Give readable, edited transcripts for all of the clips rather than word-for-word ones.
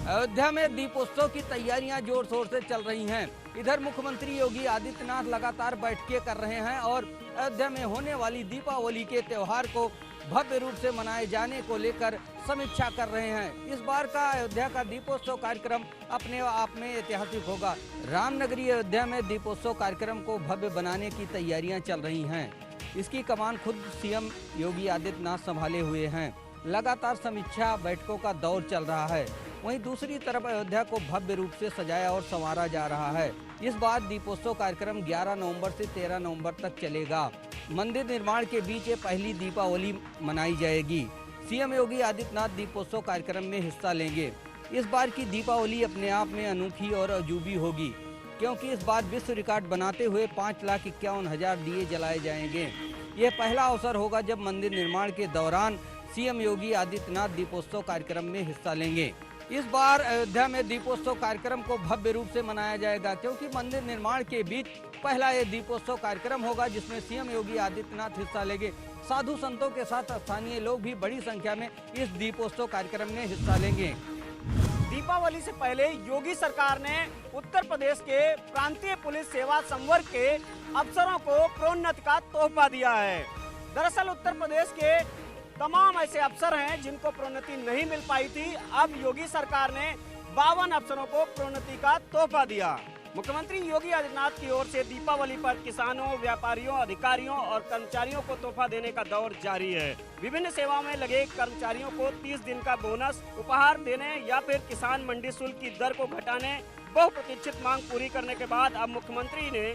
अयोध्या में दीपोत्सव की तैयारियां जोर शोर से चल रही हैं। इधर मुख्यमंत्री योगी आदित्यनाथ लगातार बैठकें कर रहे हैं और अयोध्या में होने वाली दीपावली के त्योहार को भव्य रूप से मनाए जाने को लेकर समीक्षा कर रहे हैं। इस बार का अयोध्या का दीपोत्सव कार्यक्रम अपने आप में ऐतिहासिक होगा। रामनगरी अयोध्या में दीपोत्सव कार्यक्रम को भव्य बनाने की तैयारियां चल रही हैं। इसकी कमान खुद सीएम योगी आदित्यनाथ संभाले हुए हैं। लगातार समीक्षा बैठकों का दौर चल रहा है। वहीं दूसरी तरफ अयोध्या को भव्य रूप से सजाया और संवारा जा रहा है। इस बार दीपोत्सव कार्यक्रम 11 नवंबर से 13 नवंबर तक चलेगा। मंदिर निर्माण के बीच ये पहली दीपावली मनाई जाएगी। सीएम योगी आदित्यनाथ दीपोत्सव कार्यक्रम में हिस्सा लेंगे। इस बार की दीपावली अपने आप में अनोखी और अजूबी होगी, क्योंकि इस बार विश्व रिकॉर्ड बनाते हुए 5,51,000 दिए जलाए जाएंगे। ये पहला अवसर होगा जब मंदिर निर्माण के दौरान सीएम योगी आदित्यनाथ दीपोत्सव कार्यक्रम में हिस्सा लेंगे। इस बार अयोध्या में दीपोत्सव कार्यक्रम को भव्य रूप से मनाया जाएगा, क्योंकि मंदिर निर्माण के बीच पहला ये दीपोत्सव कार्यक्रम होगा जिसमें सीएम योगी आदित्यनाथ हिस्सा लेंगे। साधु संतों के साथ स्थानीय लोग भी बड़ी संख्या में इस दीपोत्सव कार्यक्रम में हिस्सा लेंगे। दीपावली से पहले योगी सरकार ने उत्तर प्रदेश के प्रांतीय पुलिस सेवा संवर्ग के अफसरों को प्रोन्नति का तोहफा दिया है। दरअसल उत्तर प्रदेश के तमाम ऐसे अफसर हैं जिनको प्रोन्नति नहीं मिल पाई थी। अब योगी सरकार ने 52 अफसरों को प्रोन्नति का तोहफा दिया। मुख्यमंत्री योगी आदित्यनाथ की ओर से दीपावली पर किसानों, व्यापारियों, अधिकारियों और कर्मचारियों को तोहफा देने का दौर जारी है। विभिन्न सेवाओं में लगे कर्मचारियों को 30 दिन का बोनस उपहार देने या फिर किसान मंडी शुल्क की दर को घटाने बहुप्रतीक्षित मांग पूरी करने के बाद अब मुख्यमंत्री ने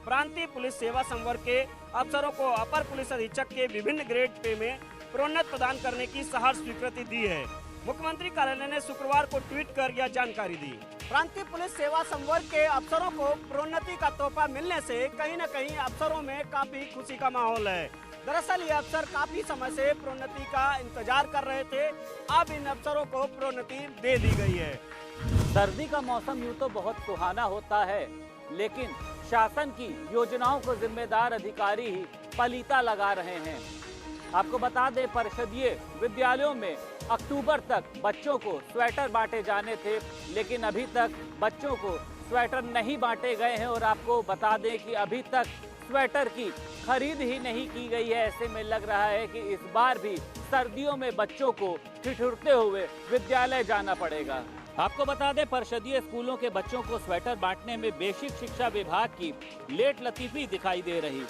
प्रांतीय पुलिस सेवा संवर्ग के अफसरों को अपर पुलिस अधीक्षक के विभिन्न ग्रेड पे में प्रोन्नति प्रदान करने की सहर्ष स्वीकृति दी है। मुख्यमंत्री कार्यालय ने शुक्रवार को ट्वीट कर यह जानकारी दी। प्रांतीय पुलिस सेवा संवर्ग के अफसरों को प्रोन्नति का तोहफा मिलने से कहीं न कहीं अफसरों में काफी खुशी का माहौल है। दरअसल ये अफसर काफी समय से प्रोन्नति का इंतजार कर रहे थे। अब इन अफसरों को प्रोन्नति दे दी गई है। सर्दी का मौसम यूं तो बहुत सुहाना होता है, लेकिन शासन की योजनाओं को जिम्मेदार अधिकारी ही पलीता लगा रहे हैं। आपको बता दें, परिषदीय विद्यालयों में अक्टूबर तक बच्चों को स्वेटर बांटे जाने थे, लेकिन अभी तक बच्चों को स्वेटर नहीं बांटे गए हैं। और आपको बता दें कि अभी तक स्वेटर की खरीद ही नहीं की गई है। ऐसे में लग रहा है कि इस बार भी सर्दियों में बच्चों को ठिठुरते हुए विद्यालय जाना पड़ेगा। आपको बता दें, परिषदीय स्कूलों के बच्चों को स्वेटर बांटने में बेसिक शिक्षा विभाग की लेट लतीफी दिखाई दे रही।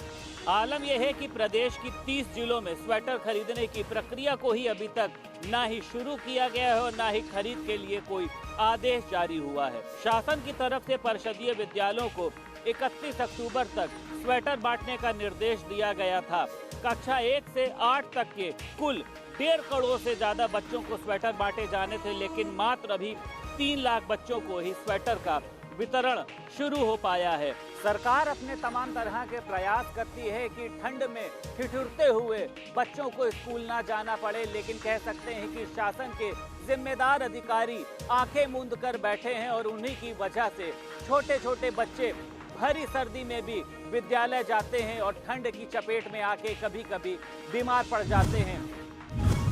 आलम यह है कि प्रदेश की 30 जिलों में स्वेटर खरीदने की प्रक्रिया को ही अभी तक ना ही शुरू किया गया है और ना ही खरीद के लिए कोई आदेश जारी हुआ है। शासन की तरफ से परिषदीय विद्यालयों को 31 अक्टूबर तक स्वेटर बांटने का निर्देश दिया गया था। कक्षा 1 से 8 तक के कुल 1.5 करोड़ से ज्यादा बच्चों को स्वेटर बांटे जाने थे, लेकिन मात्र अभी 3 लाख बच्चों को ही स्वेटर का वितरण शुरू हो पाया है। सरकार अपने तमाम तरह के प्रयास करती है कि ठंड में ठिठुरते हुए बच्चों को स्कूल ना जाना पड़े, लेकिन कह सकते हैं कि शासन के जिम्मेदार अधिकारी आंखें मूंद कर बैठे हैं और उन्हीं की वजह से छोटे छोटे बच्चे भरी सर्दी में भी विद्यालय जाते हैं और ठंड की चपेट में आके कभी कभी बीमार पड़ जाते हैं।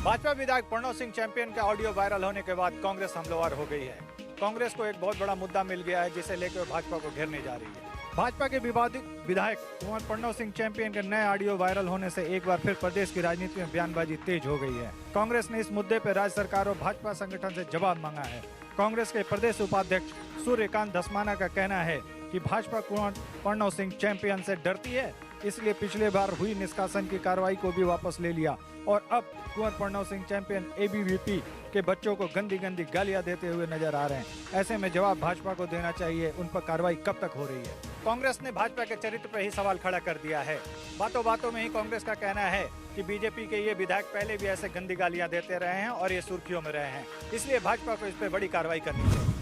भाजपा विधायक प्रणव सिंह चैंपियन का ऑडियो वायरल होने के बाद कांग्रेस हमलावर हो गई है। कांग्रेस को एक बहुत बड़ा मुद्दा मिल गया है, जिसे लेकर भाजपा को घेरने जा रही है। भाजपा के विवादित विधायक कुंवर प्रणव सिंह चैंपियन के नए ऑडियो वायरल होने से एक बार फिर प्रदेश की राजनीति में बयानबाजी तेज हो गई है। कांग्रेस ने इस मुद्दे पर राज्य सरकार और भाजपा संगठन से जवाब मांगा है। कांग्रेस के प्रदेश उपाध्यक्ष सूर्यकांत धस्माना का कहना है कि भाजपा कुंवर प्रणव सिंह चैंपियन से डरती है, इसलिए पिछले बार हुई निष्कासन की कार्रवाई को भी वापस ले लिया और अब कुंवर प्रणव सिंह चैंपियन एबीवीपी के बच्चों को गंदी गंदी गालियां देते हुए नजर आ रहे हैं। ऐसे में जवाब भाजपा को देना चाहिए। उन पर कार्रवाई कब तक हो रही है? कांग्रेस ने भाजपा के चरित्र पर ही सवाल खड़ा कर दिया है। बातों बातों में ही कांग्रेस का कहना है कि बीजेपी के ये विधायक पहले भी ऐसे गंदी गालियां देते रहे हैं और ये सुर्खियों में रहे हैं, इसलिए भाजपा को इस पर बड़ी कार्रवाई करनी चाहिए।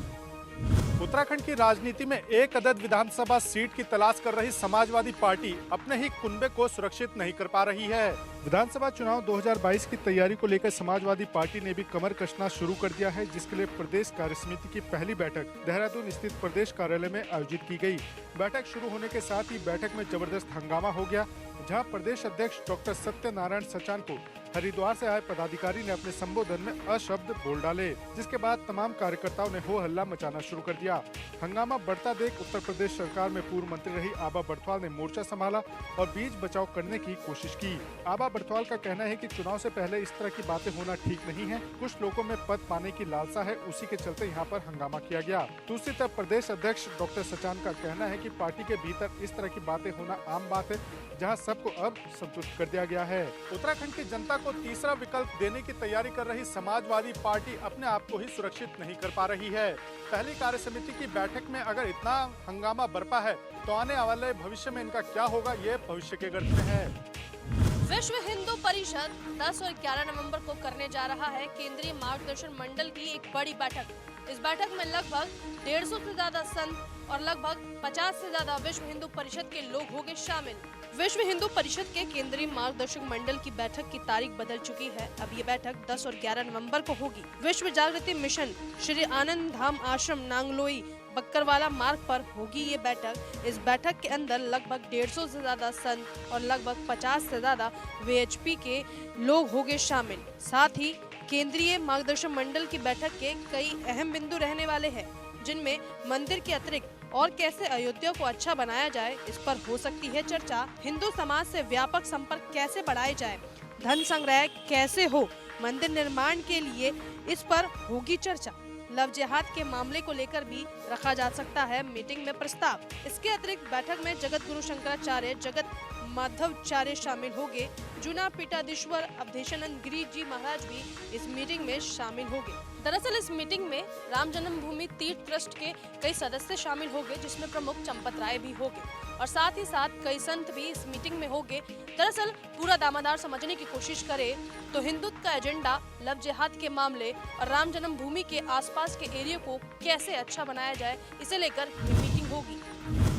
उत्तराखंड की राजनीति में एक अदद विधानसभा सीट की तलाश कर रही समाजवादी पार्टी अपने ही कुनबे को सुरक्षित नहीं कर पा रही है। विधानसभा चुनाव 2022 की तैयारी को लेकर समाजवादी पार्टी ने भी कमर कसना शुरू कर दिया है, जिसके लिए प्रदेश कार्यसमिति की पहली बैठक देहरादून स्थित प्रदेश कार्यालय में आयोजित की गई। बैठक शुरू होने के साथ ही बैठक में जबरदस्त हंगामा हो गया, जहां प्रदेश अध्यक्ष डॉक्टर सत्यनारायण सचान को हरिद्वार से आए पदाधिकारी ने अपने संबोधन में अशब्द बोल डाले, जिसके बाद तमाम कार्यकर्ताओं ने हो हल्ला मचाना शुरू कर दिया। हंगामा बढ़ता देख उत्तर प्रदेश सरकार में पूर्व मंत्री रही आबा बड़थवाल ने मोर्चा संभाला और बीच बचाव करने की कोशिश की। आबा बड़थवाल का कहना है कि चुनाव से पहले इस तरह की बातें होना ठीक नहीं है। कुछ लोगों में पद पाने की लालसा है, उसी के चलते यहाँ पर हंगामा किया गया। दूसरी तरफ प्रदेश अध्यक्ष डॉक्टर सचान का कहना है कि पार्टी के भीतर इस तरह की बातें होना आम बात है, जहां सबको अब संतुष्ट कर दिया गया है। उत्तराखंड की जनता को तीसरा विकल्प देने की तैयारी कर रही समाजवादी पार्टी अपने आप को ही सुरक्षित नहीं कर पा रही है। पहली कार्य समिति की बैठक में अगर इतना हंगामा बरपा है तो आने वाले भविष्य में इनका क्या होगा, ये भविष्य के गर्त में है। विश्व हिंदू परिषद 10 और 11 नवंबर को करने जा रहा है केंद्रीय मार्गदर्शन मंडल की एक बड़ी बैठक। इस बैठक में लगभग 150 से ज्यादा संत और लगभग 50 से ज्यादा विश्व हिंदू परिषद के लोग होंगे शामिल। विश्व हिंदू परिषद के केंद्रीय मार्गदर्शक मंडल की बैठक की तारीख बदल चुकी है। अब ये बैठक 10 और 11 नवंबर को होगी। विश्व जागृति मिशन श्री आनंद धाम आश्रम नांगलोई बक्करवाला मार्ग पर होगी ये बैठक। इस बैठक के अंदर लगभग 150 से ज्यादा संत और लगभग 50 से ज्यादा VHP के लोग होंगे शामिल। साथ ही केंद्रीय मार्गदर्शक मंडल की बैठक के कई अहम बिंदु रहने वाले हैं, जिनमें मंदिर के अतिरिक्त और कैसे अयोध्या को अच्छा बनाया जाए, इस पर हो सकती है चर्चा। हिंदू समाज से व्यापक संपर्क कैसे बढ़ाए जाए, धन संग्रह कैसे हो मंदिर निर्माण के लिए, इस पर होगी चर्चा। लव जिहाद के मामले को लेकर भी रखा जा सकता है मीटिंग में प्रस्ताव। इसके अतिरिक्त बैठक में जगत गुरु शंकराचार्य, जगत माधवाचार्य शामिल होंगे। जूना पीठाधीश्वर अवधेशानंद गिरी जी महाराज भी इस मीटिंग में शामिल होंगे। दरअसल इस मीटिंग में राम जन्मभूमि तीर्थ ट्रस्ट के कई सदस्य शामिल होंगे, जिसमें प्रमुख चंपत राय भी होंगे और साथ ही साथ कई संत भी इस मीटिंग में होंगे। दरअसल पूरा दामादार समझने की कोशिश करें तो हिंदुत्व का एजेंडा, लव जिहाद के मामले और राम जन्मभूमि के आसपास के एरिया को कैसे अच्छा बनाया जाए, इसे लेकर ये मीटिंग होगी।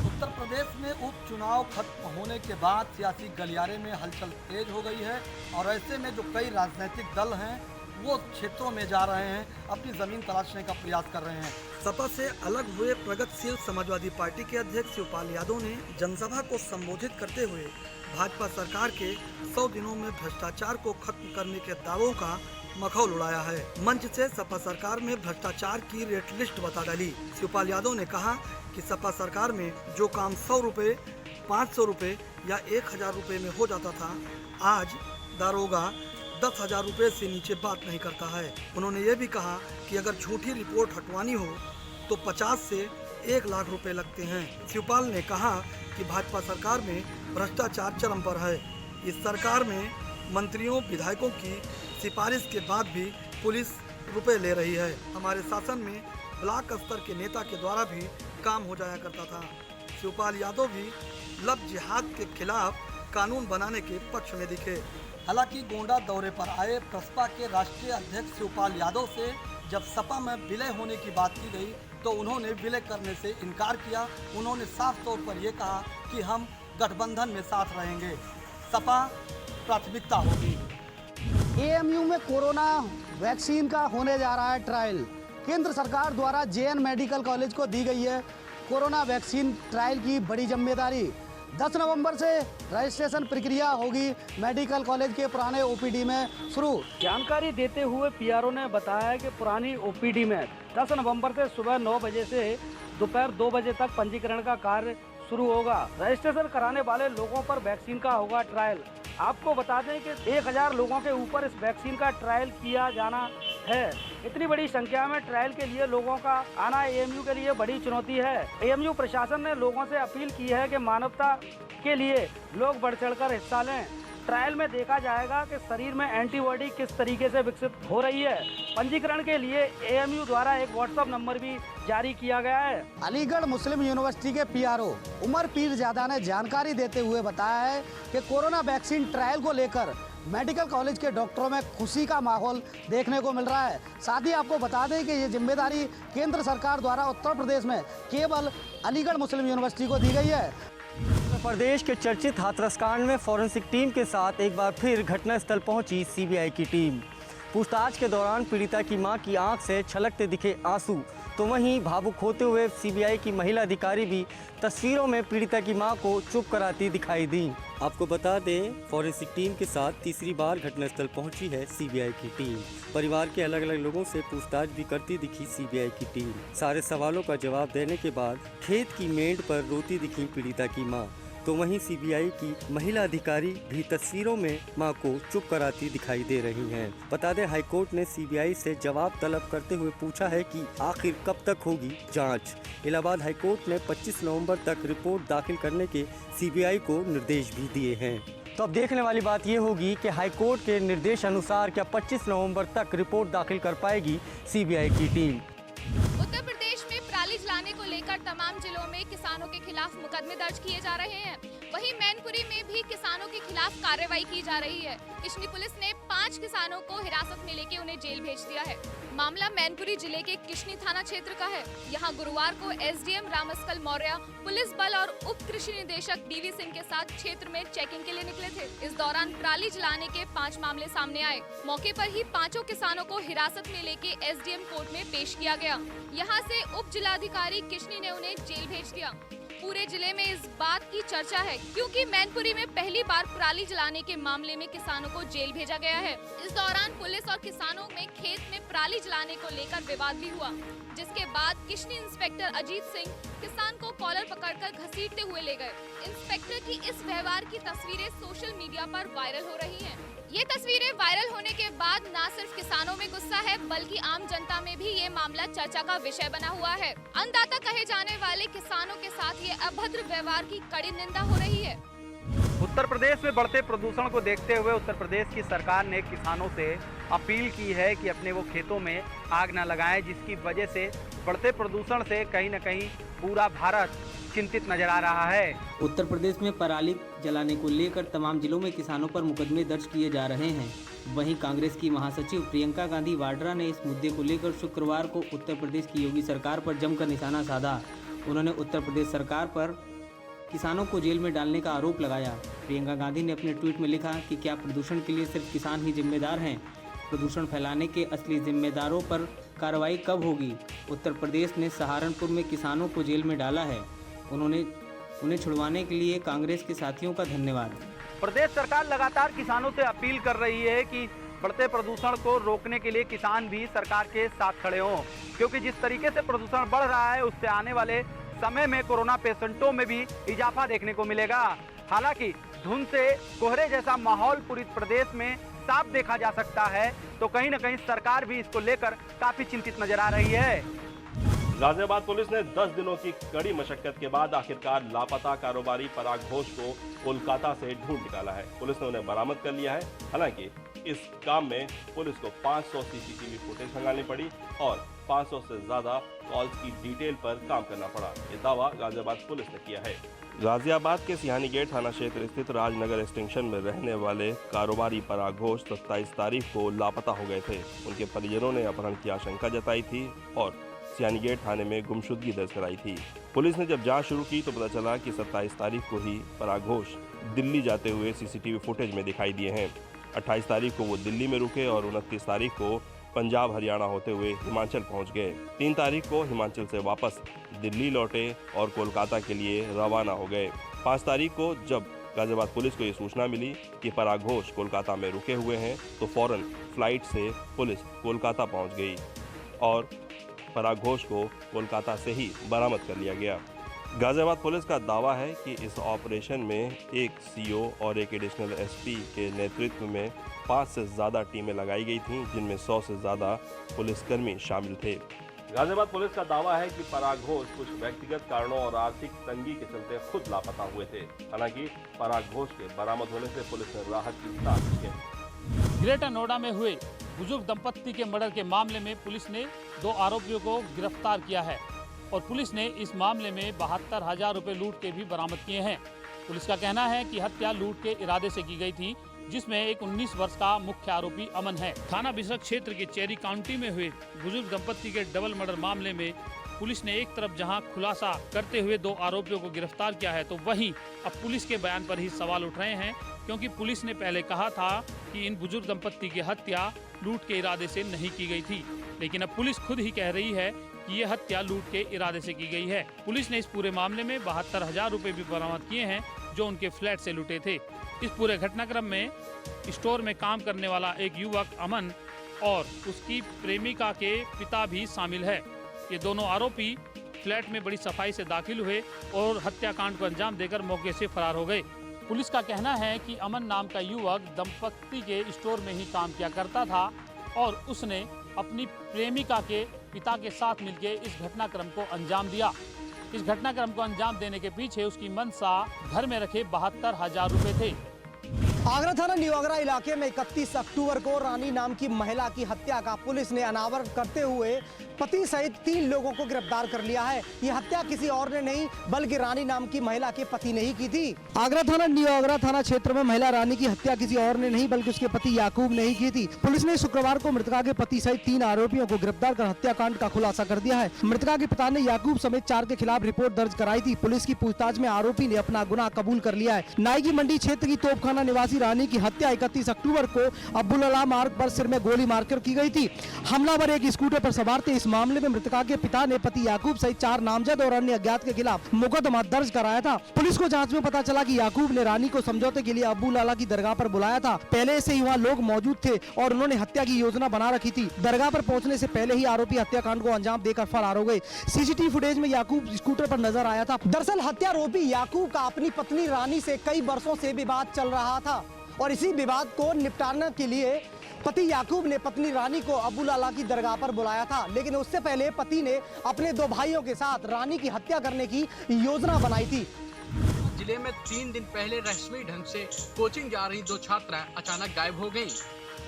उत्तर प्रदेश में उपचुनाव खत्म होने के बाद सियासी गलियारे में हलचल तेज हो गई है और ऐसे में जो कई राजनीतिक दल हैं वो क्षेत्रों में जा रहे हैं, अपनी ज़मीन तलाशने का प्रयास कर रहे हैं। सपा से अलग हुए प्रगतिशील समाजवादी पार्टी के अध्यक्ष शिवपाल यादव ने जनसभा को संबोधित करते हुए भाजपा सरकार के 100 दिनों में भ्रष्टाचार को खत्म करने के दावों का मखौल उड़ाया है। मंच से सपा सरकार में भ्रष्टाचार की रेट लिस्ट बता डाली। शिवपाल यादव ने कहा कि सपा सरकार में जो काम 100 रुपये, 500 रुपये या 1000 रुपये में हो जाता था, आज दारोगा 10,000 रुपये से नीचे बात नहीं करता है। उन्होंने ये भी कहा कि अगर झूठी रिपोर्ट हटवानी हो तो 50 से 1 लाख रुपए लगते हैं। शिवपाल ने कहा कि भाजपा सरकार में भ्रष्टाचार चरम पर है। इस सरकार में मंत्रियों, विधायकों की सिफारिश के बाद भी पुलिस रुपए ले रही है। हमारे शासन में ब्लॉक स्तर के नेता के द्वारा भी काम हो जाया करता था। शिवपाल यादव भी लव जिहाद के खिलाफ कानून बनाने के पक्ष में दिखे। हालांकि गोंडा दौरे पर आए प्रसपा के राष्ट्रीय अध्यक्ष शिवपाल यादव से जब सपा में विलय होने की बात की गई तो उन्होंने विलय करने से इनकार किया। उन्होंने साफ तौर पर यह कहा कि हम गठबंधन में साथ रहेंगे, सपा प्राथमिकता होगी। AMU में कोरोना वैक्सीन का होने जा रहा है ट्रायल। केंद्र सरकार द्वारा JN मेडिकल कॉलेज को दी गई है कोरोना वैक्सीन ट्रायल की बड़ी जिम्मेदारी। 10 नवंबर से रजिस्ट्रेशन प्रक्रिया होगी मेडिकल कॉलेज के पुराने OPD में शुरू। जानकारी देते हुए PRO ने बताया कि पुरानी OPD में 10 नवंबर से सुबह 9 बजे से दोपहर 2 बजे तक पंजीकरण का कार्य शुरू होगा। रजिस्ट्रेशन कराने वाले लोगों पर वैक्सीन का होगा ट्रायल। आपको बता दें कि 1000 लोगों के ऊपर इस वैक्सीन का ट्रायल किया जाना है। इतनी बड़ी संख्या में ट्रायल के लिए लोगों का आना AMU के लिए बड़ी चुनौती है। AMU प्रशासन ने लोगों से अपील की है कि मानवता के लिए लोग बढ़ चढ़कर हिस्सा लें। ट्रायल में देखा जाएगा कि शरीर में एंटीबॉडी किस तरीके से विकसित हो रही है। पंजीकरण के लिए AMU द्वारा एक WhatsApp नंबर भी जारी किया गया है। अलीगढ़ मुस्लिम यूनिवर्सिटी के PRO उमर पीरजादा ने जानकारी देते हुए बताया है कि कोरोना वैक्सीन ट्रायल को लेकर मेडिकल कॉलेज के डॉक्टरों में खुशी का माहौल देखने को मिल रहा है। साथ ही आपको बता दें कि ये जिम्मेदारी केंद्र सरकार द्वारा उत्तर प्रदेश में केवल अलीगढ़ मुस्लिम यूनिवर्सिटी को दी गई है। उत्तर प्रदेश के चर्चित हाथरस कांड में फॉरेंसिक टीम के साथ एक बार फिर घटनास्थल पहुंची CBI की टीम। पूछताछ के दौरान पीड़िता की मां की आंख से छलकते दिखे आंसू। तो वहीं भावुक होते हुए सीबीआई की महिला अधिकारी भी तस्वीरों में पीड़िता की मां को चुप कराती दिखाई दी। आपको बता दें, फॉरेंसिक टीम के साथ तीसरी बार घटनास्थल पहुंची है सीबीआई की टीम। परिवार के अलग अलग लोगों से पूछताछ भी करती दिखी सीबीआई की टीम। सारे सवालों का जवाब देने के बाद खेत की मेंढ पर रोती दिखी पीड़िता की मां। तो वहीं सीबीआई की महिला अधिकारी भी तस्वीरों में मां को चुप कराती दिखाई दे रही हैं। बता दें, हाईकोर्ट ने सीबीआई से जवाब तलब करते हुए पूछा है कि आखिर कब तक होगी जांच। इलाहाबाद हाईकोर्ट ने 25 नवंबर तक रिपोर्ट दाखिल करने के सीबीआई को निर्देश भी दिए हैं। तो अब देखने वाली बात ये होगी कि हाईकोर्ट के निर्देश अनुसार क्या 25 नवंबर तक रिपोर्ट दाखिल कर पाएगी सीबीआई की टीम। उत्तर प्रदेश में पराली जलाने को लेकर तमाम जिलों में किसानों के खिलाफ मुकदमे दर्ज किए जा रहे हैं। वहीं मैनपुरी में भी किसानों के खिलाफ कार्रवाई की जा रही है। किशनी पुलिस ने 5 किसानों को हिरासत में लेके उन्हें जेल भेज दिया है। मामला मैनपुरी जिले के किशनी थाना क्षेत्र का है। यहां गुरुवार को एसडीएम रामस्कल मौर्य, पुलिस बल और उप कृषि निदेशक डीवी सिंह के साथ क्षेत्र में चेकिंग के लिए निकले थे। इस दौरान पराली जलाने के 5 मामले सामने आए। मौके पर ही 5 किसानों को हिरासत में लेके एसडीएम कोर्ट में पेश किया गया। यहाँ से उप जिलाधिकारी किशनी ने उन्हें जेल भेज दिया। पूरे जिले में इस बात की चर्चा है क्योंकि मैनपुरी में पहली बार पराली जलाने के मामले में किसानों को जेल भेजा गया है। इस दौरान पुलिस और किसानों में खेत में पराली जलाने को लेकर विवाद भी हुआ, जिसके बाद किशनी इंस्पेक्टर अजीत सिंह किसान को कॉलर पकड़कर घसीटते हुए ले गए। इंस्पेक्टर की इस व्यवहार की तस्वीरें सोशल मीडिया पर वायरल हो रही हैं। ये तस्वीरें वायरल होने के बाद न सिर्फ किसानों में गुस्सा है, बल्कि आम जनता में भी ये मामला चर्चा का विषय बना हुआ है। अन्नदाता कहे जाने वाले किसानों के साथ ये अभद्र व्यवहार की कड़ी निंदा हो रही है। उत्तर प्रदेश में बढ़ते प्रदूषण को देखते हुए उत्तर प्रदेश की सरकार ने किसानों से अपील की है कि अपने वो खेतों में आग न लगाएं, जिसकी वजह से बढ़ते प्रदूषण से कहीं न कहीं पूरा भारत चिंतित नजर आ रहा है। उत्तर प्रदेश में पराली जलाने को लेकर तमाम जिलों में किसानों पर मुकदमे दर्ज किए जा रहे हैं। वहीं कांग्रेस की महासचिव प्रियंका गांधी वाड्रा ने इस मुद्दे को लेकर शुक्रवार को उत्तर प्रदेश की योगी सरकार पर जमकर निशाना साधा। उन्होंने उत्तर प्रदेश सरकार पर किसानों को जेल में डालने का आरोप लगाया। प्रियंका गांधी ने अपने ट्वीट में लिखा कि क्या प्रदूषण के लिए सिर्फ किसान ही जिम्मेदार हैं? प्रदूषण फैलाने के असली जिम्मेदारों पर कार्रवाई कब होगी? उत्तर प्रदेश ने सहारनपुर में किसानों को जेल में डाला है। उन्हें छुड़वाने के लिए कांग्रेस के साथियों का धन्यवाद। प्रदेश सरकार लगातार किसानों से अपील कर रही है कि बढ़ते प्रदूषण को रोकने के लिए किसान भी सरकार के साथ खड़े हों, क्योंकि जिस तरीके से प्रदूषण बढ़ रहा है उससे आने वाले समय में कोरोना पेशेंटों में भी इजाफा देखने को मिलेगा। हालांकि धुंध से कोहरे जैसा माहौल पूरे प्रदेश में साफ देखा जा सकता है, तो कहीं न कहीं सरकार भी इसको लेकर काफी चिंतित नजर आ रही है। गाजियाबाद पुलिस ने 10 दिनों की कड़ी मशक्कत के बाद आखिरकार लापता कारोबारी पराग घोष को कोलकाता से ढूंढ निकाला है। पुलिस ने उन्हें बरामद कर लिया है। हालांकि इस काम में पुलिस को 500 सीसीटीवी फुटेज खंगालनी पड़ी और 500 से ज्यादा कॉल्स की डिटेल पर काम करना पड़ा। ये दावा गाजियाबाद पुलिस ने किया है। गाजियाबाद के सिहानी गेट थाना क्षेत्र स्थित राजनगर एक्सटेंशन में रहने वाले कारोबारी पराग घोष 27 तारीख को लापता हो गए थे। उनके परिजनों ने अपहरण की आशंका जताई थी और सिहानी गेट थाने में गुमशुदगी दर्ज कराई थी। पुलिस ने जब जांच शुरू की तो पता चला कि 27 तारीख को ही पराग घोष दिल्ली जाते हुए सीसीटीवी फुटेज में दिखाई दिए हैं। 28 तारीख को वो दिल्ली में रुके और 29 तारीख को पंजाब हरियाणा होते हुए हिमाचल पहुंच गए। 3 तारीख को हिमाचल से वापस दिल्ली लौटे और कोलकाता के लिए रवाना हो गए। 5 तारीख को जब गाजियाबाद पुलिस को ये सूचना मिली कि पराग घोष कोलकाता में रुके हुए हैं तो फौरन फ्लाइट से पुलिस कोलकाता पहुंच गई और पराग घोष को कोलकाता से ही बरामद कर लिया गया। गाजियाबाद पुलिस का दावा है कि इस ऑपरेशन में एक सीओ और एक एडिशनल एसपी के नेतृत्व में 5 से ज़्यादा टीमें लगाई गई थीं, जिनमें 100 से ज़्यादा पुलिसकर्मी शामिल थे। गाजियाबाद पुलिस का दावा है कि पराग घोष कुछ व्यक्तिगत कारणों और आर्थिक तंगी के चलते खुद लापता हुए थे। हालांकि पराग घोष के बरामद होने से पुलिस ने राहत की सांस ली है। ग्रेटर नोएडा में हुए बुजुर्ग दंपत्ति के मर्डर के मामले में पुलिस ने 2 आरोपियों को गिरफ्तार किया है और पुलिस ने इस मामले में 72,000 रुपए लूट के भी बरामद किए हैं। पुलिस का कहना है कि हत्या लूट के इरादे से की गई थी, जिसमें एक 19 वर्ष का मुख्य आरोपी अमन है। थाना बिसरख क्षेत्र के चेरी काउंटी में हुए बुजुर्ग दंपत्ति के डबल मर्डर मामले में पुलिस ने एक तरफ जहां खुलासा करते हुए 2 आरोपियों को गिरफ्तार किया है, तो वहीं अब पुलिस के बयान पर ही सवाल उठ रहे हैं, क्योंकि पुलिस ने पहले कहा था कि इन बुजुर्ग दंपत्ति की हत्या लूट के इरादे से नहीं की गई थी, लेकिन अब पुलिस खुद ही कह रही है कि ये हत्या लूट के इरादे से की गई है। पुलिस ने इस पूरे मामले में 72,000 रुपए भी बरामद किए हैं, जो उनके फ्लैट से लूटे थे। इस पूरे घटनाक्रम में स्टोर में काम करने वाला एक युवक अमन और उसकी प्रेमिका के पिता भी शामिल है। ये दोनों आरोपी फ्लैट में बड़ी सफाई से दाखिल हुए और हत्याकांड को अंजाम देकर मौके से फरार हो गए। पुलिस का कहना है कि अमन नाम का युवक दंपत्ति के स्टोर में ही काम किया करता था और उसने अपनी प्रेमिका के पिता के साथ मिलकर इस घटनाक्रम को अंजाम दिया। इस घटनाक्रम को अंजाम देने के पीछे उसकी मंशा घर में रखे 72,000 रुपए थे। आगरा थाना न्यू आगरा इलाके में 31 अक्टूबर को रानी नाम की महिला की हत्या का पुलिस ने अनावरण करते हुए पति सहित 3 लोगों को गिरफ्तार कर लिया है। ये हत्या किसी और ने नहीं बल्कि रानी नाम की महिला के पति ने ही की थी। आगरा थाना न्यू आगरा थाना क्षेत्र में महिला रानी की हत्या किसी और ने नहीं बल्कि उसके पति याकूब ने ही की थी। पुलिस ने शुक्रवार को मृतका के पति सहित 3 आरोपियों को गिरफ्तार कर हत्याकांड का खुलासा कर दिया है। मृतका के पिता ने याकूब समेत 4 के खिलाफ रिपोर्ट दर्ज कराई थी। पुलिस की पूछताछ में आरोपी ने अपना गुनाह कबूल कर लिया है। नाई की मंडी क्षेत्र की तोपखाना निवासी रानी की हत्या 31 अक्टूबर को अब्दुल अला मार्ग पर सिर में गोली मारकर की गई थी। हमलावर एक स्कूटर पर सवार थे। इस मामले में मृतका के पिता ने पति याकूब सहित 4 नामजद और अन्य अज्ञात के खिलाफ मुकदमा दर्ज कराया था। पुलिस को जांच में पता चला कि याकूब ने रानी को समझौते के लिए अब्दुल अला की दरगाह पर बुलाया था। पहले से ही वहाँ लोग मौजूद थे और उन्होंने हत्या की योजना बना रखी थी। दरगाह पर पहुंचने से पहले ही आरोपी हत्याकांड को अंजाम देकर फरार हो गए। सीसीटीवी फुटेज में याकूब स्कूटर पर नजर आया था। दरअसल हत्यारोपी याकूब का अपनी पत्नी रानी से कई वर्षों से विवाद चल रहा था और इसी विवाद को निपटाने के लिए पति याकूब ने पत्नी रानी को अब्दुल अला की दरगाह पर बुलाया था, लेकिन उससे पहले पति ने अपने 2 भाइयों के साथ रानी की हत्या करने की योजना बनाई थी। जिले में 3 दिन पहले रहस्यमयी ढंग से कोचिंग जा रही 2 छात्राएं अचानक गायब हो गयीं।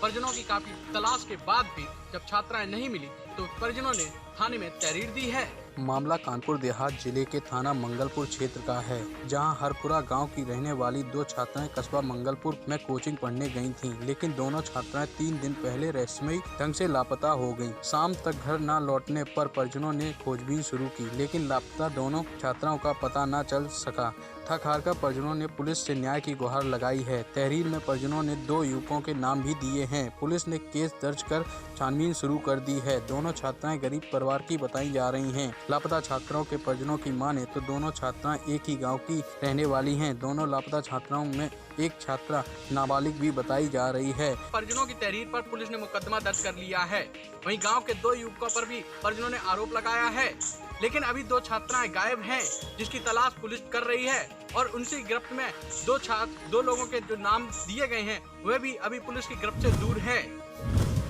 परिजनों की काफी तलाश के बाद भी जब छात्राएं नहीं मिली तो परिजनों ने थाने में तहरीर दी है। मामला कानपुर देहात जिले के थाना मंगलपुर क्षेत्र का है, जहां हरपुरा गांव की रहने वाली 2 छात्राएं कस्बा मंगलपुर में कोचिंग पढ़ने गई थीं, लेकिन दोनों छात्राएं 3 दिन पहले रहस्यमयी ढंग से लापता हो गईं। शाम तक घर न लौटने पर परिजनों ने खोजबीन शुरू की, लेकिन लापता दोनों छात्राओं का पता न चल सका। थक हार कर परिजनों ने पुलिस से न्याय की गुहार लगाई है। तहरीर में परिजनों ने 2 युवकों के नाम भी दिए हैं। पुलिस ने केस दर्ज कर छानबीन शुरू कर दी है। दोनों छात्राएं गरीब परिवार की बताई जा रही हैं। लापता छात्राओं के परिजनों की माने तो दोनों छात्राएं एक ही गांव की रहने वाली हैं। दोनों लापता छात्राओं में एक छात्रा नाबालिग भी बताई जा रही है। परिजनों की तहरीर पर पुलिस ने मुकदमा दर्ज कर लिया है। वहीं गांव के 2 युवकों पर भी परिजनों ने आरोप लगाया है, लेकिन अभी 2 छात्राएं गायब हैं, जिसकी तलाश पुलिस कर रही है और उनसे गिरफ्त में 2 लोगों के जो नाम दिए गए हैं वह भी अभी पुलिस की गिरफ्त से दूर है।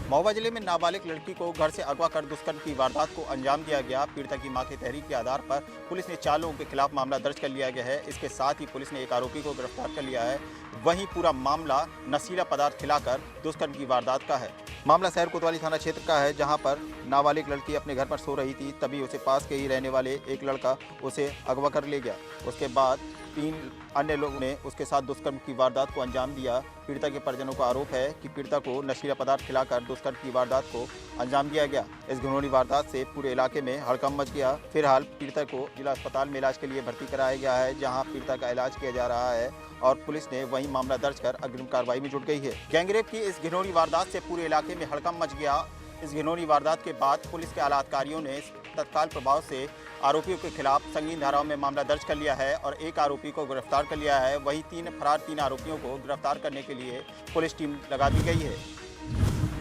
महोबा जिले में नाबालिग लड़की को घर से अगवा कर दुष्कर्म की वारदात को अंजाम दिया गया। पीड़िता की मां की तहरीर के आधार पर पुलिस ने 4 लोगों के खिलाफ मामला दर्ज कर लिया गया है। इसके साथ ही पुलिस ने एक आरोपी को गिरफ्तार कर लिया है। वहीं पूरा मामला नशीला पदार्थ खिलाकर दुष्कर्म की वारदात का है। मामला शहर कोतवाली थाना क्षेत्र का है, जहां पर नाबालिग लड़की अपने घर पर सो रही थी, तभी उसे पास के ही रहने वाले एक लड़का उसे अगवा कर ले गया। उसके बाद 3 अन्य लोगों ने उसके साथ दुष्कर्म की वारदात को अंजाम दिया। पीड़िता के परिजनों का आरोप है कि पीड़िता को नशीला पदार्थ खिलाकर दुष्कर्म की वारदात को अंजाम दिया गया। इस घिनौनी वारदात से पूरे इलाके में हड़कंप मच गया। फिलहाल पीड़िता को जिला अस्पताल में इलाज के लिए भर्ती कराया गया है, जहां पीड़िता का इलाज किया जा रहा है और पुलिस ने वहीं मामला दर्ज कर अग्रिम कार्रवाई में जुट गई है। गैंगरेप की इस घिनौनी वारदात से पूरे इलाके में हड़कंप मच गया। इस घिनौनी वारदात के बाद पुलिस के आलाधिकारियों ने तत्काल प्रभाव से आरोपियों के खिलाफ संगीन धाराओं में मामला दर्ज कर लिया है और एक आरोपी को गिरफ्तार कर लिया है। वहीं 3 आरोपियों को गिरफ्तार करने के लिए पुलिस टीम लगा दी गई है।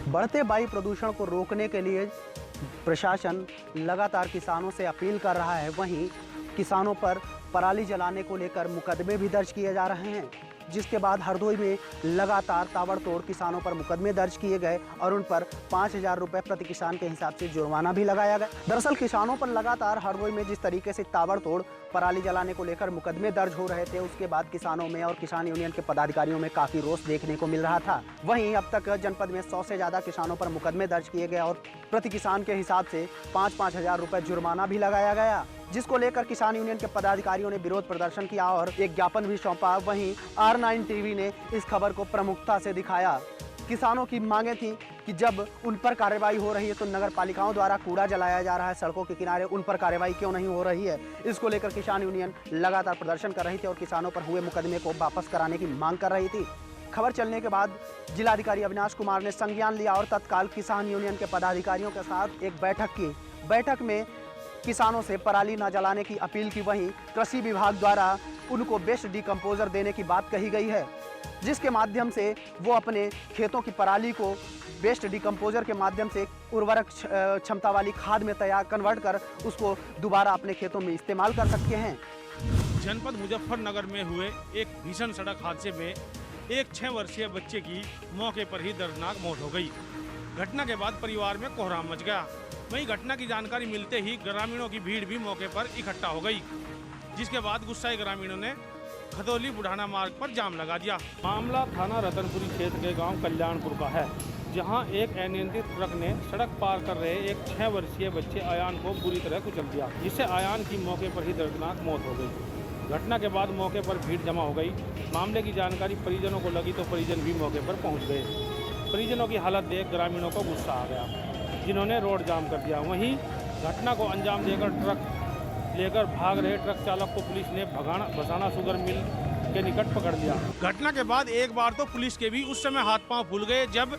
बढ़ते वायु प्रदूषण को रोकने के लिए प्रशासन लगातार किसानों से अपील कर रहा है। वहीं किसानों पर पराली जलाने को लेकर मुकदमे भी दर्ज किए जा रहे हैं, जिसके बाद हरदोई में लगातार ताबड़तोड़ किसानों पर मुकदमे दर्ज किए गए और उन पर 5,000 रुपये प्रति किसान के हिसाब से जुर्माना भी लगाया गया। दरअसल किसानों पर लगातार हरदोई में जिस तरीके से ताबड़तोड़ पराली जलाने को लेकर मुकदमे दर्ज हो रहे थे, उसके बाद किसानों में और किसान यूनियन के पदाधिकारियों में काफ़ी रोष देखने को मिल रहा था। वहीं अब तक जनपद में 100 से ज़्यादा किसानों पर मुकदमे दर्ज किए गए और प्रति किसान के हिसाब से 5-5 हज़ार रुपये जुर्माना भी लगाया गया, जिसको लेकर किसान यूनियन के पदाधिकारियों ने विरोध प्रदर्शन किया और एक ज्ञापन भी सौंपा। वहीं R9 टीवी ने इस खबर को प्रमुखता से दिखाया। किसानों की मांगे थी कि जब उन पर कार्रवाई हो रही है तो नगर पालिकाओं द्वारा कूड़ा जलाया जा रहा है सड़कों के किनारे, उन पर कार्रवाई क्यों नहीं हो रही है। इसको लेकर किसान यूनियन लगातार प्रदर्शन कर रही थी और किसानों पर हुए मुकदमे को वापस कराने की मांग कर रही थी। खबर चलने के बाद जिलाधिकारी अविनाश कुमार ने संज्ञान लिया और तत्काल किसान यूनियन के पदाधिकारियों के साथ एक बैठक की। बैठक में किसानों से पराली न जलाने की अपील की, वहीं कृषि विभाग द्वारा उनको बेस्ट डिकम्पोजर देने की बात कही गई है, जिसके माध्यम से वो अपने खेतों की पराली को बेस्ट डिकम्पोजर के माध्यम से उर्वरक क्षमता वाली खाद में कन्वर्ट कर उसको दोबारा अपने खेतों में इस्तेमाल कर सकते हैं। जनपद मुजफ्फरनगर में हुए एक भीषण सड़क हादसे में एक 6 वर्षीय बच्चे की मौके पर ही दर्दनाक मौत हो गई। घटना के बाद परिवार में कोहराम मच गया। वहीं घटना की जानकारी मिलते ही ग्रामीणों की भीड़ भी मौके पर इकट्ठा हो गई, जिसके बाद गुस्साए ग्रामीणों ने खदौली बुढ़ाना मार्ग पर जाम लगा दिया। मामला थाना रतनपुरी क्षेत्र के गांव कल्याणपुर का है, जहां एक अनियंत्रित ट्रक ने सड़क पार कर रहे एक 6 वर्षीय बच्चे आयान को बुरी तरह कुचल दिया, जिससे आयान की मौके पर ही दर्दनाक मौत हो गई। घटना के बाद मौके पर भीड़ जमा हो गई। मामले की जानकारी परिजनों को लगी तो परिजन भी मौके पर पहुंच गए। परिजनों की हालत देख ग्रामीणों को गुस्सा आ गया, जिन्होंने रोड जाम कर दिया। वहीं घटना को अंजाम देकर ट्रक लेकर भाग रहे ट्रक चालक को पुलिस ने बसाना शुगर मिल के निकट पकड़ लिया। घटना के बाद एक बार तो पुलिस के भी उस समय हाथ पांव फूल गए, जब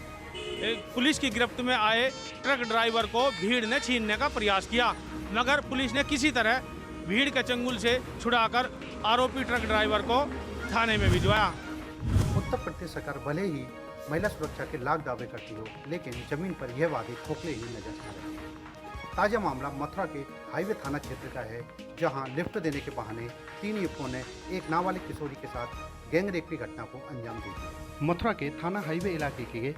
पुलिस की गिरफ्त में आए ट्रक ड्राइवर को भीड़ ने छीनने का प्रयास किया, मगर पुलिस ने किसी तरह भीड़ के चंगुल से छुड़ाकर आरोपी ट्रक ड्राइवर को थाने में भिजवाया। उत्तर प्रदेश सरकार भले ही महिला सुरक्षा के लाख दावे करती हो, लेकिन जमीन पर यह वादे खोखले ही नजर आ रहे हैं। ताजा मामला मथुरा के हाईवे थाना क्षेत्र का है, जहां लिफ्ट देने के बहाने 3 युवकों ने एक नाबालिग किशोरी के साथ गैंगरेप की घटना को अंजाम दे दिया। मथुरा के थाना हाईवे इलाके के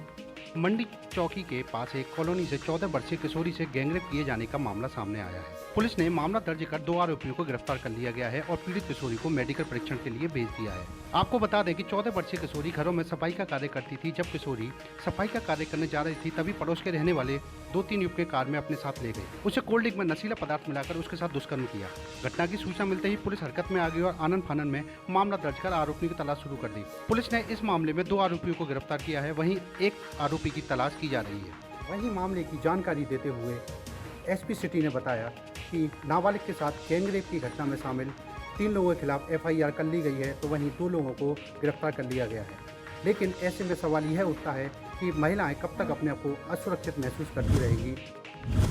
मंडी चौकी के पास एक कॉलोनी से 14 वर्षीय किशोरी से गैंगरेप किए जाने का मामला सामने आया है। पुलिस ने मामला दर्ज कर 2 आरोपियों को गिरफ्तार कर लिया गया है और पीड़ित किशोरी को मेडिकल परीक्षण के लिए भेज दिया है। आपको बता दें कि 14 वर्षीय किशोरी घरों में सफाई का कार्य करती थी। जब किशोरी सफाई का कार्य करने जा रही थी, तभी पड़ोस के रहने वाले 2-3 युवक कार में अपने साथ ले गए। उसे कोल्ड ड्रिंक में नशीला पदार्थ मिलाकर उसके साथ दुष्कर्म किया। घटना की सूचना मिलते ही पुलिस हरकत में आ गई और आनन फानन में मामला दर्ज कर आरोपी की तलाश शुरू कर दी। पुलिस ने इस मामले में 2 आरोपियों को गिरफ्तार किया है, वहीं एक आरोपी की तलाश की जा रही है। वहीं मामले की जानकारी देते हुए एसपी सिटी ने बताया कि नाबालिग के साथ गैंगरेप की घटना में शामिल 3 लोगों के खिलाफ FIR कर ली गई है, तो वहीं 2 लोगों को गिरफ्तार कर लिया गया है। लेकिन ऐसे में सवाल यह उठता है कि महिलाएं कब तक अपने आप को असुरक्षित महसूस करती रहेंगी।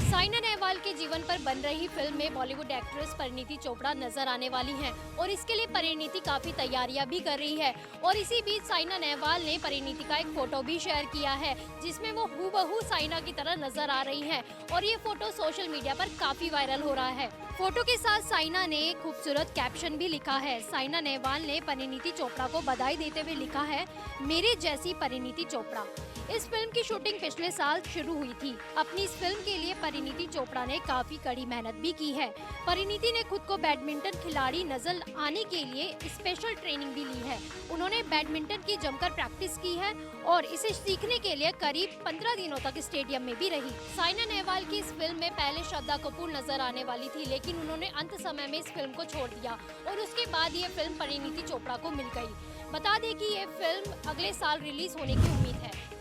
साइना नेहवाल के जीवन पर बन रही फिल्म में बॉलीवुड एक्ट्रेस परिणीति चोपड़ा नजर आने वाली हैं और इसके लिए परिणीति काफी तैयारियां भी कर रही है। और इसी बीच साइना नेहवाल ने परिणीति का एक फोटो भी शेयर किया है, जिसमें वो हूबहू साइना की तरह नजर आ रही हैं और ये फोटो सोशल मीडिया पर काफी वायरल हो रहा है। फोटो के साथ साइना ने एक खूबसूरत कैप्शन भी लिखा है। साइना नेहवाल ने परिणीति चोपड़ा को बधाई देते हुए लिखा है, मेरे जैसी परिणीति चोपड़ा। इस फिल्म की शूटिंग पिछले साल शुरू हुई थी। अपनी इस फिल्म के लिए परिणीति चोपड़ा ने काफी कड़ी मेहनत भी की है। परिणीति ने खुद को बैडमिंटन खिलाड़ी नजर आने के लिए स्पेशल ट्रेनिंग भी ली है। उन्होंने बैडमिंटन की जमकर प्रैक्टिस की है और इसे सीखने के लिए करीब 15 दिनों तक स्टेडियम में भी रही। साइना नेहवाल की इस फिल्म में पहले श्रद्धा कपूर नजर आने वाली थी, लेकिन उन्होंने अंत समय में इस फिल्म को छोड़ दिया और उसके बाद ये फिल्म परिणीति चोपड़ा को मिल गई। बता दें कि ये फिल्म अगले साल रिलीज होने की उम्मीद है।